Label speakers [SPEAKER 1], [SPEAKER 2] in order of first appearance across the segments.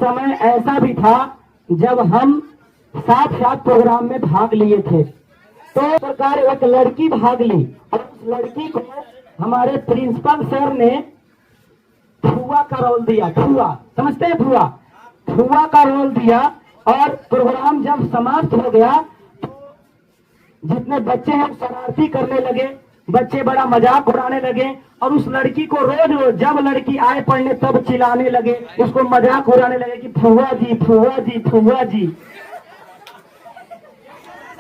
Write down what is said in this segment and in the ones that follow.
[SPEAKER 1] समय ऐसा भी था जब हम साथ साथ प्रोग्राम में भाग लिए थे। तो इस प्रकार एक लड़की भाग ली और उस लड़की को हमारे प्रिंसिपल सर ने फुआ का रोल दिया। फुआ समझते हैं? फुआ फुआ का रोल दिया और प्रोग्राम जब समाप्त हो गया तो जितने बच्चे हैं शरारती करने लगे, बच्चे बड़ा मजाक उड़ाने लगे और उस लड़की को रोज रोज जब लड़की आए पढ़ने तब चिल्लाने लगे, उसको मजाक उड़ाने लगे कि फुआ जी फुआ जी फुआ जी।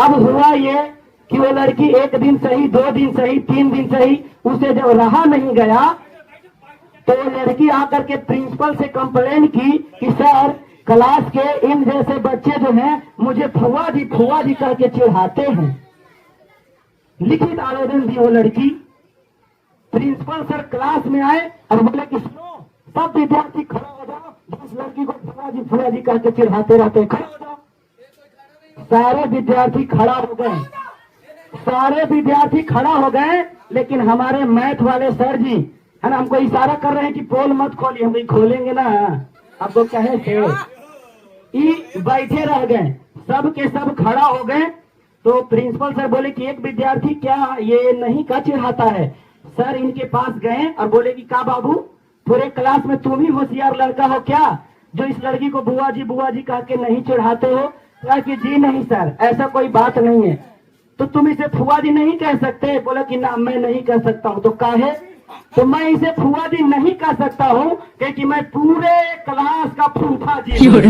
[SPEAKER 1] अब हुआ ये कि वो लड़की एक दिन सही, 2 दिन सही, 3 दिन सही, उसे जब रहा नहीं गया तो वो लड़की आकर के प्रिंसिपल से कंप्लेन की कि सर क्लास के इन जैसे बच्चे जो हैं मुझे फुआ जी करके चिढ़ाते हैं। लिखित आवेदन दी वो लड़की। प्रिंसिपल सर क्लास में आए और बोले कि सुनो, सब विद्यार्थी खड़ा हो जाओ, जिस लड़की को फुआ जी करके चिढ़ाते रहते हैं खड़ा हो जाओ। सारे विद्यार्थी खड़ा हो गए, सारे विद्यार्थी खड़ा हो गए, लेकिन हमारे मैथ वाले सर जी है ना हमको इशारा कर रहे हैं कि पोल मत खोलिए। हम खोलेंगे ना, आपको कहे थे बैठे रह गए, सब के सब खड़ा हो गए। तो प्रिंसिपल सर बोले कि एक विद्यार्थी क्या ये नहीं का चिढ़ाता है। सर इनके पास गए और बोले कि का बाबू, पूरे क्लास में तुम ही होशियार लड़का हो क्या जो इस लड़की को बुआ जी कह के नहीं चिढ़ाते हो? कहा कि जी नहीं सर, ऐसा कोई बात नहीं है। तो तुम इसे फुआ जी नहीं कह सकते? बोला कि ना मैं नहीं कह सकता हूँ। तो काहे? तो मैं इसे फुआ जी नहीं कह सकता हूँ क्योंकि मैं पूरे क्लास का फूफा जी हूँ।